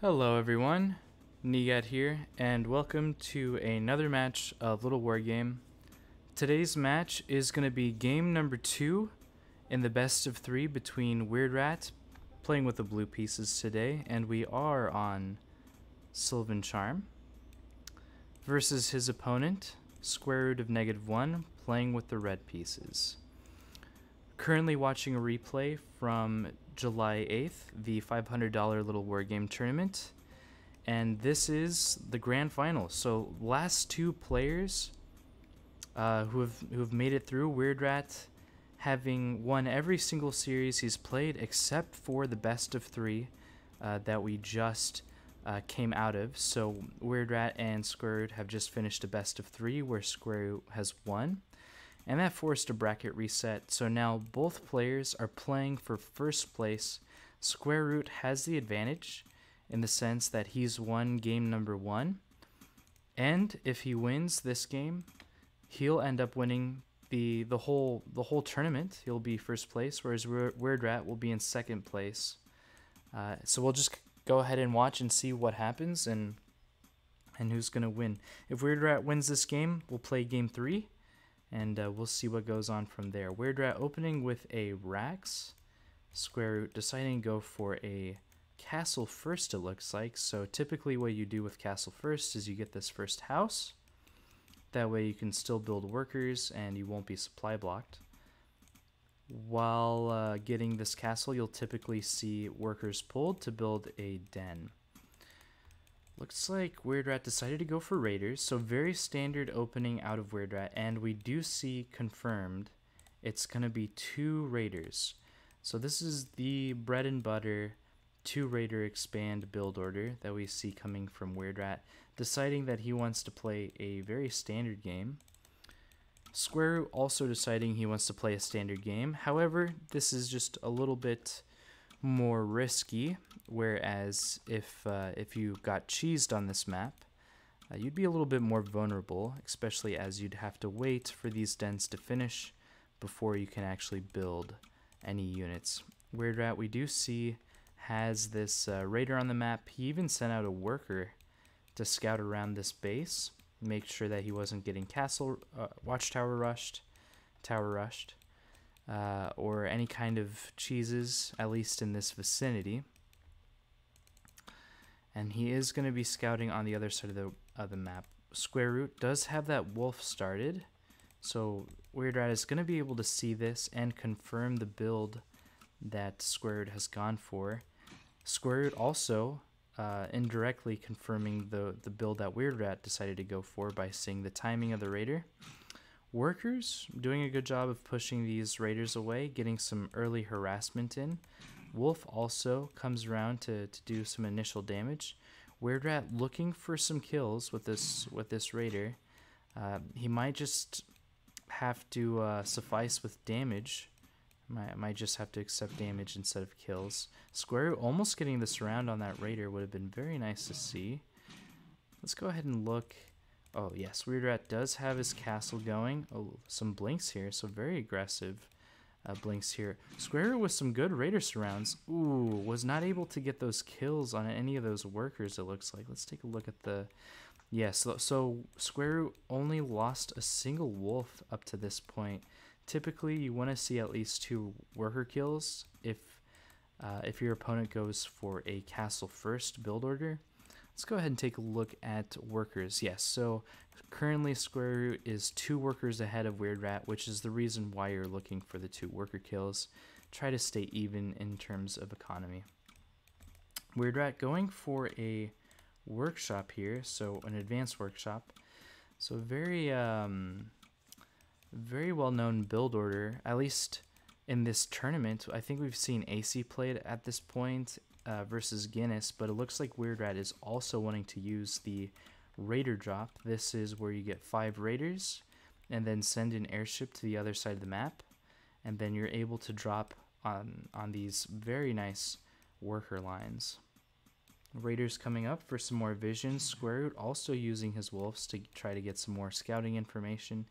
Hello everyone, Nigat here, and welcome to another match of Littlewargame. Today's match is going to be game number 2 in the best of 3 between WeirdRat, playing with the blue pieces today, and we are on Sylvan Charm, versus his opponent, Sqrtofneg1, playing with the red pieces. Currently watching a replay from July 8th, the $500 Littlewargame tournament, and this is the grand final. So last two players who have made it through, WeirdRat having won every single series he's played except for the best of 3 that we just came out of. So WeirdRat and Sqrt have just finished a best of 3 where Sqrt has won. And that forced a bracket reset, so now both players are playing for first place. Sqrt has the advantage in the sense that he's won game number 1, and if he wins this game, he'll end up winning the whole tournament. He'll be first place, whereas WeirdRat will be in second place. So we'll just go ahead and watch and see what happens and who's gonna win. If WeirdRat wins this game, we'll play game 3. And we'll see what goes on from there. WeirdRat opening with a Rax. Sqrt deciding to go for a castle first, it looks like. So typically what you do with castle first is you get this first house. That way you can still build workers and you won't be supply blocked. While getting this castle, you'll typically see workers pulled to build a den. Looks like WeirdRat decided to go for Raiders, so very standard opening out of WeirdRat, and we do see confirmed it's going to be 2 Raiders. So this is the bread and butter 2 Raider expand build order that we see coming from WeirdRat, deciding that he wants to play a very standard game. Sqrt also deciding he wants to play a standard game. However, this is just a little bit more risky, whereas if you got cheesed on this map, you'd be a little bit more vulnerable, especially as you'd have to wait for these dens to finish before you can actually build any units. WeirdRat, we do see, has this raider on the map. He even sent out a worker to scout around this base, make sure that he wasn't getting castle watchtower rushed, tower rushed, or any kind of cheeses, at least in this vicinity. And he is going to be scouting on the other side of the map. Sqrt does have that wolf started, so WeirdRat is going to be able to see this and confirm the build that Sqrt has gone for. Sqrt also indirectly confirming the build that WeirdRat decided to go for by seeing the timing of the raider. Workers doing a good job of pushing these raiders away, getting some early harassment in. Wolf also comes around to do some initial damage. WeirdRat looking for some kills with this raider. He might just have to suffice with damage. Might just have to accept damage instead of kills. Sqrt almost getting the surround on that raider would have been very nice to see. Let's go ahead and look. Oh yes, WeirdRat does have his castle going. Oh, some blinks here, so very aggressive blinks here. Sqrt with some good raider surrounds. Ooh, was not able to get those kills on any of those workers, it looks like. Let's take a look at the... Yes, so Sqrt only lost a single wolf up to this point. Typically, you want to see at least 2 worker kills if your opponent goes for a castle first build order. Let's go ahead and take a look at workers. Yes, so currently Sqrt is 2 workers ahead of WeirdRat, which is the reason why you're looking for the 2 worker kills. Try to stay even in terms of economy. WeirdRat going for a workshop here, so an advanced workshop. So very well-known build order, at least in this tournament. I think we've seen AC played at this point versus Guinness, but it looks like WeirdRat is also wanting to use the raider drop. This is where you get 5 raiders and then send an airship to the other side of the map, and then you're able to drop on these very nice worker lines. Raiders coming up for some more vision. Sqrt also using his wolves to try to get some more scouting information.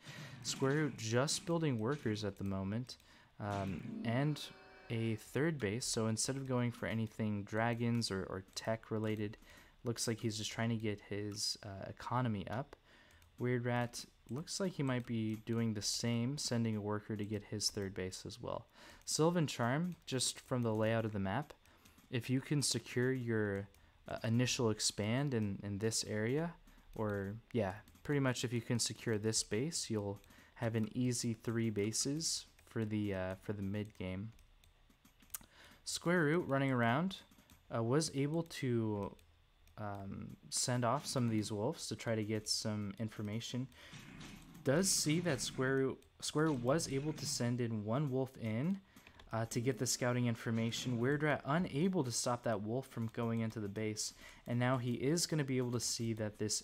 Sqrt just building workers at the moment, and a third base. So instead of going for anything dragons or tech related, looks like he's just trying to get his economy up. WeirdRat looks like he might be doing the same, sending a worker to get his third base as well. Sylvan Charm, just from the layout of the map, if you can secure your initial expand in this area, or yeah, pretty much if you can secure this base, you'll have an easy 3 bases for the mid game. Sqrt running around was able to send off some of these wolves to try to get some information. Does see that Sqrt was able to send in 1 wolf in to get the scouting information. WeirdRat unable to stop that wolf from going into the base, and now he is going to be able to see that this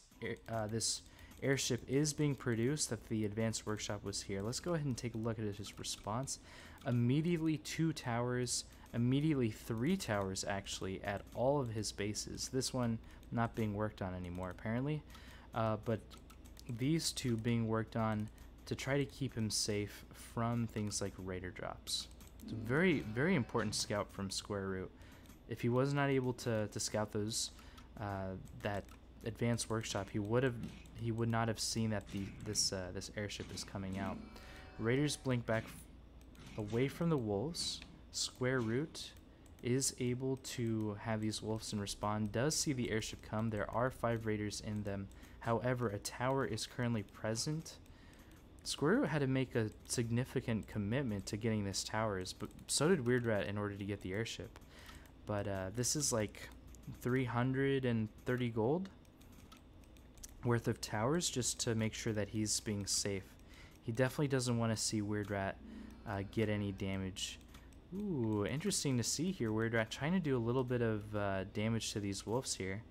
airship is being produced, that the advanced workshop was here. Let's go ahead and take a look at his response. Immediately 2 towers, immediately 3 towers actually at all of his bases. This one not being worked on anymore apparently, but these 2 being worked on to try to keep him safe from things like raider drops. It's a very, very important scout from Sqrt. If he was not able to scout those that advanced workshop, he would not have seen that this airship is coming out. Raiders blink back away from the wolves. Sqrt is able to have these wolves and respond. Does see the airship come. There are 5 raiders in them. However, a tower is currently present. Sqrt had to make a significant commitment to getting this towers, but so did WeirdRat in order to get the airship. But this is like 330 gold worth of towers just to make sure that he's being safe. He definitely doesn't want to see WeirdRat get any damage. Ooh, interesting to see here. WeirdRat trying to do a little bit of damage to these wolves here.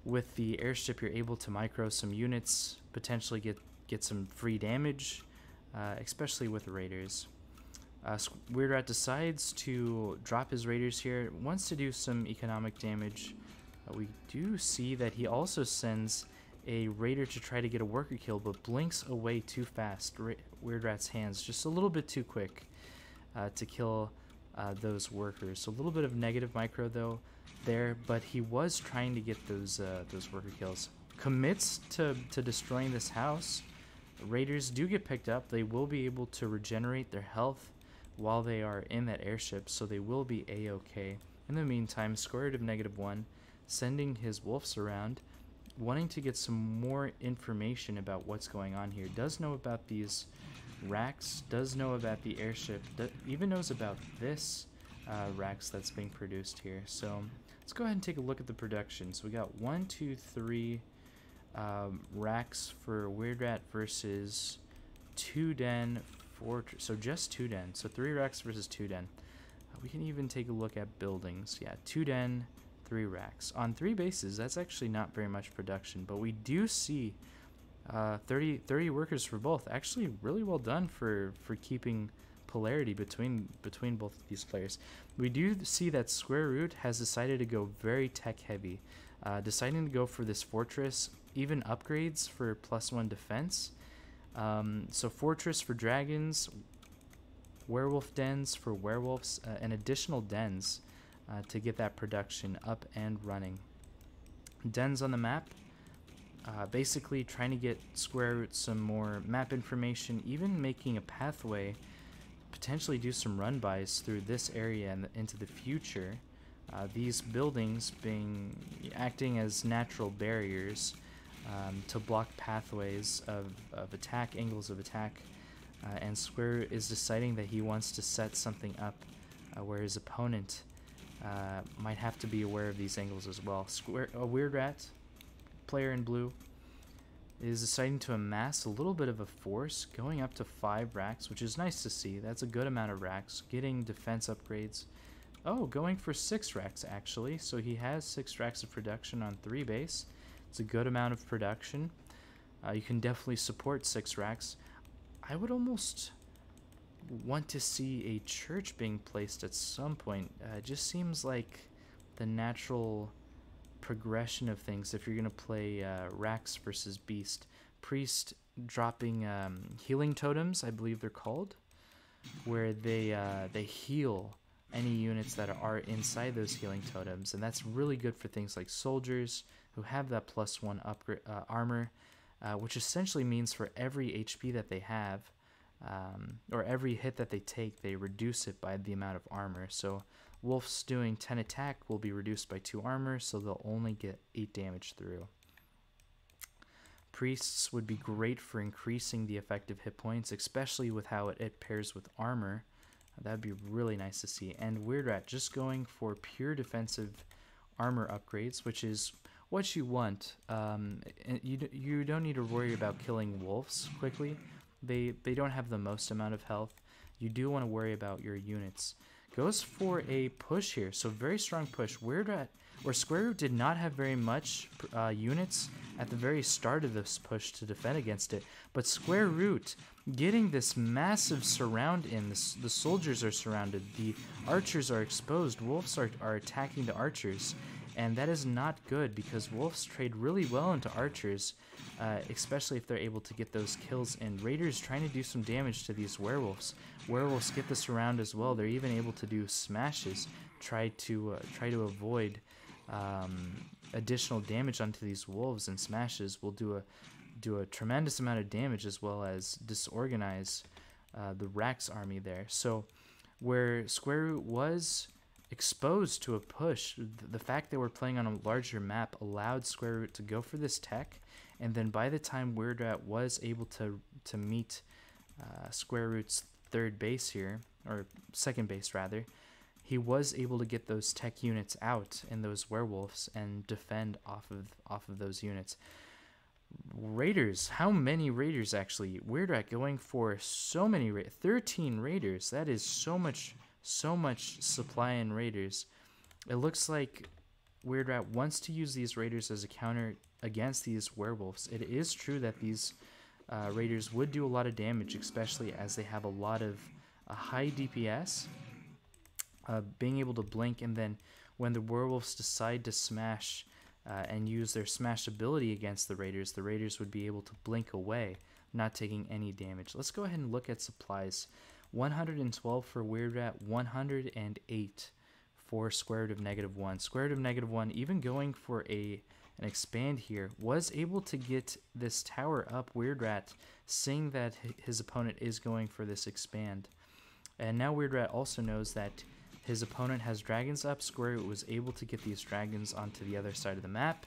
With the airship, you're able to micro some units, potentially get some free damage, especially with raiders. WeirdRat decides to drop his raiders here, wants to do some economic damage. We do see that he also sends a raider to try to get a worker kill, but blinks away too fast. WeirdRat's hands just a little bit too quick to kill those workers. So a little bit of negative micro though there, but he was trying to get those worker kills. Commits to destroying this house. Raiders do get picked up. They will be able to regenerate their health while they are in that airship, so they will be a-okay. In the meantime, Sqrtofneg1 sending his wolves around, wanting to get some more information about what's going on here. Does know about these racks, does know about the airship, even knows about this racks that's being produced here. So let's go ahead and take a look at the production. So we got 1, 2, 3 racks for WeirdRat versus 2 den fortress. So just 2 den. So 3 racks versus 2 den. We can even take a look at buildings. Yeah, 2 den, 3 racks. On 3 bases, that's actually not very much production, but we do see 30 workers for both. Actually really well done for keeping polarity between both of these players. We do see that Sqrt has decided to go very tech heavy, deciding to go for this fortress, even upgrades for +1 defense. So fortress for dragons, werewolf dens for werewolves, and additional dens to get that production up and running. Dens on the map, basically trying to get Sqrt some more map information, even making a pathway, potentially do some run-bys through this area and into the future. These buildings acting as natural barriers to block pathways of attack, angles of attack, and Sqrt is deciding that he wants to set something up where his opponent might have to be aware of these angles as well. WeirdRat, player in blue, is deciding to amass a little bit of a force, going up to 5 racks, which is nice to see. That's a good amount of racks, getting defense upgrades. Oh, going for 6 racks actually, so he has 6 racks of production on 3 base. It's a good amount of production. You can definitely support 6 racks. I would almost want to see a church being placed at some point. It just seems like the natural progression of things if you're going to play racks versus beast. Priest dropping healing totems, I believe they're called, where they heal any units that are inside those healing totems, and that's really good for things like soldiers who have that +1 upgrade armor, which essentially means for every HP that they have, or every hit that they take, they reduce it by the amount of armor. So wolves doing 10 attack will be reduced by 2 armor, so they'll only get 8 damage through. Priests would be great for increasing the effective hit points, especially with how it pairs with armor. That'd be really nice to see. And WeirdRat just going for pure defensive armor upgrades, which is what you want. You don't need to worry about killing wolves quickly. They don't have the most amount of health. You do want to worry about your units. Goes for a push here, so very strong push. WeirdRat or Sqrt did not have very much units at the very start of this push to defend against it, but Sqrt getting this massive surround in. The soldiers are surrounded, the archers are exposed, wolves are attacking the archers, and that is not good because wolves trade really well into archers, especially if they're able to get those kills. And raiders trying to do some damage to these werewolves. Werewolves get the surround as well. They're even able to do smashes, try to avoid additional damage onto these wolves, and smashes will do a tremendous amount of damage as well as disorganize the Rax army there. So where Sqrt was exposed to a push, the fact that we're playing on a larger map allowed Sqrt to go for this tech, and then by the time WeirdRat was able to meet Sqrt's third base here, or second base rather, he was able to get those tech units out in those werewolves and defend off of those units. Raiders, how many raiders actually? WeirdRat going for so many 13 raiders. That is so much supply in raiders. It looks like WeirdRat wants to use these raiders as a counter against these werewolves. It is true that these raiders would do a lot of damage, especially as they have a lot of high DPS, being able to blink, and then when the werewolves decide to smash and use their smash ability against the raiders would be able to blink away, not taking any damage. Let's go ahead and look at supplies. 112 for WeirdRat, 108 for Sqrtofneg1. Sqrtofneg1 even going for an expand here, was able to get this tower up. WeirdRat seeing that his opponent is going for this expand. And now WeirdRat also knows that his opponent has dragons up. Sqrt was able to get these dragons onto the other side of the map.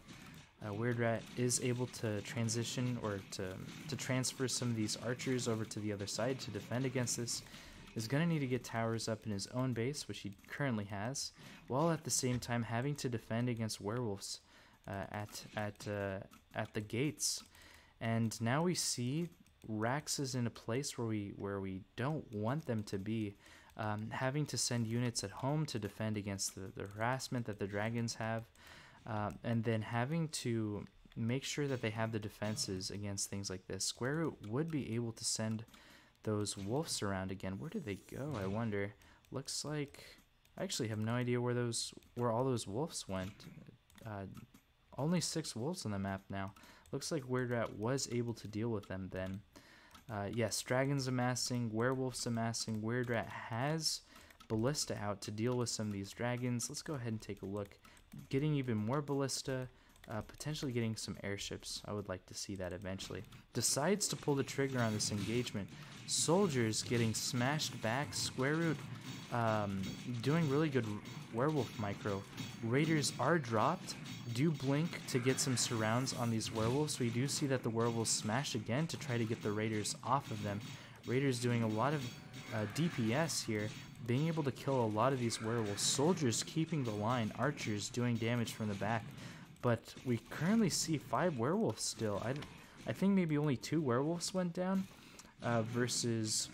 WeirdRat is able to transition or to transfer some of these archers over to the other side to defend against this. Is going to need to get towers up in his own base, which he currently has, while at the same time having to defend against werewolves at the gates. And now we see Rax is in a place where we don't want them to be. Having to send units at home to defend against the harassment that the dragons have, and then having to make sure that they have the defenses against things like this. Sqrt would be able to send those wolves around again. Where did they go, I wonder? Looks like I actually have no idea where all those wolves went. Only 6 wolves on the map now. Looks like WeirdRat was able to deal with them then. Yes, dragons amassing, werewolves amassing. WeirdRat has ballista out to deal with some of these dragons. Let's go ahead and take a look. Getting even more ballista, potentially getting some airships. I would like to see that eventually. Decides to pull the trigger on this engagement. Soldiers getting smashed back. Sqrt doing really good werewolf micro. Raiders are dropped. Do blink to get some surrounds on these werewolves. We do see that the werewolves smash again to try to get the raiders off of them. Raiders doing a lot of DPS here, being able to kill a lot of these werewolves. Soldiers keeping the line. Archers doing damage from the back. But we currently see 5 werewolves still. I think maybe only 2 werewolves went down versus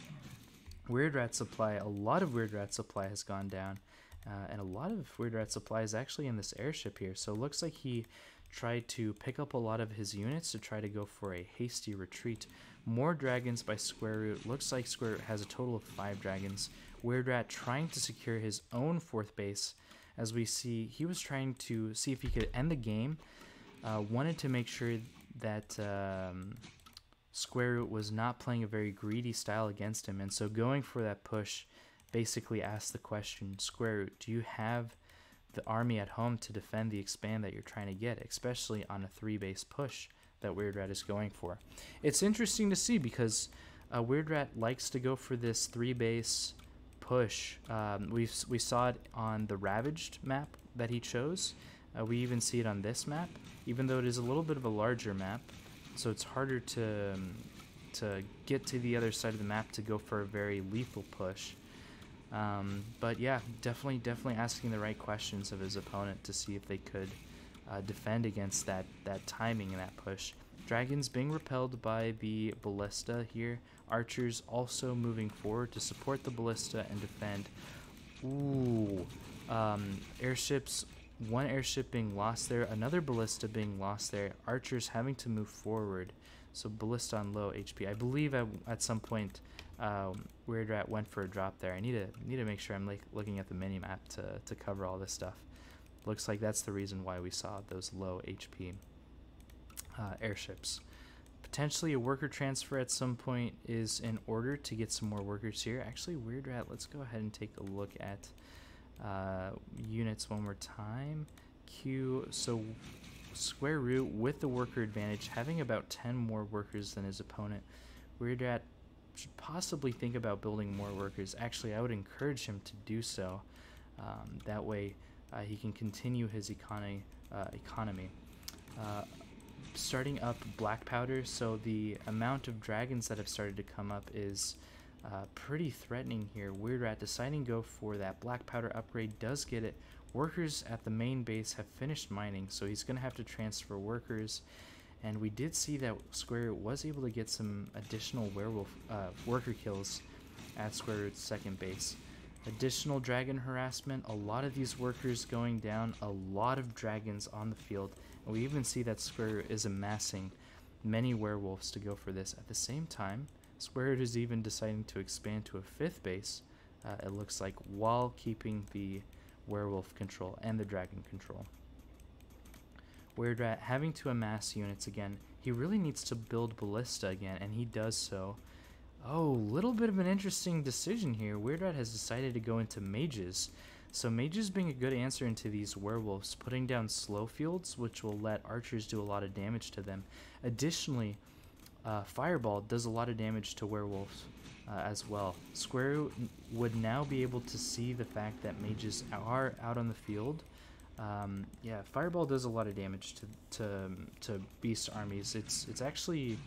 WeirdRat supply. A lot of WeirdRat supply has gone down. And a lot of WeirdRat supply is actually in this airship here. So it looks like he tried to pick up a lot of his units to try to go for a hasty retreat. More dragons by Sqrt. Looks like Sqrt has a total of 5 dragons. WeirdRat trying to secure his own 4th base. As we see, he was trying to see if he could end the game. Wanted to make sure that Sqrt was not playing a very greedy style against him. And so going for that push basically asked the question, Sqrt, do you have the army at home to defend the expand that you're trying to get, especially on a 3-base push that WeirdRat is going for? It's interesting to see because WeirdRat likes to go for this 3-base push. We saw it on the Ravaged map that he chose. We even see it on this map, even though it is a little bit of a larger map, so it's harder to get to the other side of the map to go for a very lethal push. But yeah, definitely asking the right questions of his opponent to see if they could defend against that timing and that push. Dragons being repelled by the ballista here. Archers also moving forward to support the ballista and defend. Ooh, airships. One airship being lost there, another ballista being lost there. Archers having to move forward. So ballista on low HP. I believe at some point WeirdRat went for a drop there. I need to make sure I'm looking at the mini map to cover all this stuff. Looks like that's the reason why we saw those low HP airships. Potentially a worker transfer at some point is in order to get some more workers here. Actually, WeirdRat, let's go ahead and take a look at units one more time. So square root with the worker advantage, having about 10 more workers than his opponent. WeirdRat should possibly think about building more workers. Actually, I would encourage him to do so. That way he can continue his economy. Starting up black powder, so the amount of dragons that have started to come up is pretty threatening here. WeirdRat deciding to go for that black powder upgrade, does get it. Workers at the main base have finished mining, so he's going to have to transfer workers. And we did see that Sqrt was able to get some additional werewolf worker kills at Sqrt's second base. Additional dragon harassment, a lot of these workers going down, a lot of dragons on the field. And we even see that Sqrt is amassing many werewolves to go for this. At the same time, Sqrt is even deciding to expand to a 5th base, it looks like, while keeping the werewolf control and the dragon control. WeirdRat having to amass units again. He really needs to build ballista again, and he does so. Oh, little bit of an interesting decision here. WeirdRat has decided to go into mages. So mages being a good answer into these werewolves, putting down slow fields, which will let archers do a lot of damage to them. Additionally, Fireball does a lot of damage to werewolves as well. Sqrt would now be able to see the fact that mages are out on the field. Yeah, Fireball does a lot of damage to beast armies. It's actually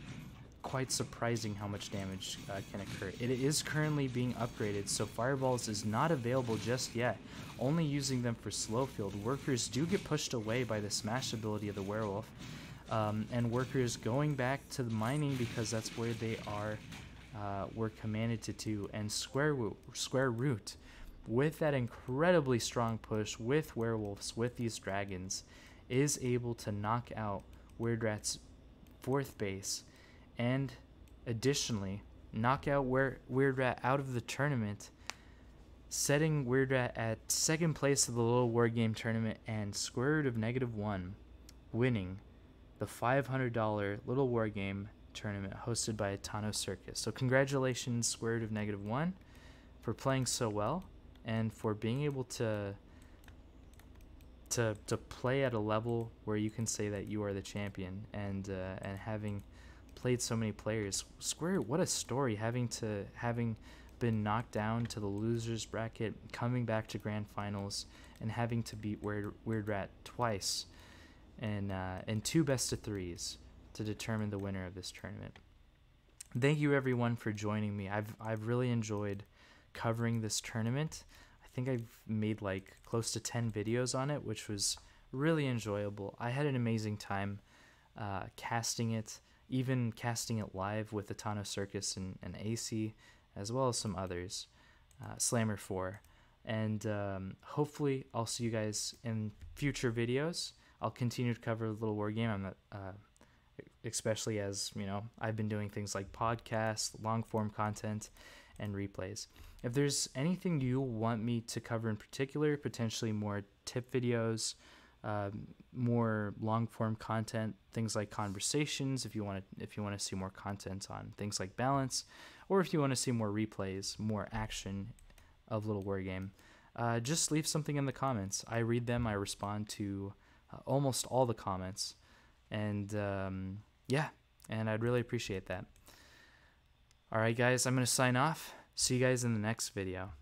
quite surprising how much damage can occur. It is currently being upgraded, so Fireballs is not available just yet, only using them for slow field. Workers do get pushed away by the smash ability of the werewolf. And workers going back to the mining because that's where they were commanded to do. And Square Root, with that incredibly strong push with werewolves, with these dragons, is able to knock out WeirdRat's 4th base, and additionally knock out WeirdRat out of the tournament, setting WeirdRat at 2nd place of the Littlewargame tournament, and Sqrtofneg1 winning the $500 Littlewargame tournament hosted by Etano Circus. So congratulations, Sqrtofneg1, for playing so well and for being able to play at a level where you can say that you are the champion, and having played so many players. Sqrt, what a story, having been knocked down to the losers bracket, coming back to grand finals, and having to beat WeirdRat twice in 2 best-of-3s to determine the winner of this tournament. Thank you everyone for joining me. I've really enjoyed covering this tournament. I think I've made like close to 10 videos on it, which was really enjoyable. I had an amazing time casting it, even casting it live with Etano Circus and AC, as well as some others, Slammer 4. And hopefully I'll see you guys in future videos. I'll continue to cover Littlewargame. I'm not, especially as, you know, I've been doing things like podcasts, long form content, and replays. If there's anything you want me to cover in particular, potentially more tip videos, more long form content, things like conversations, if you want to see more content on things like balance, or if you want to see more replays, more action, of Littlewargame, just leave something in the comments. I read them. I respond to almost all the comments, and yeah, and I'd really appreciate that. Alright guys, I'm going to sign off. See you guys in the next video.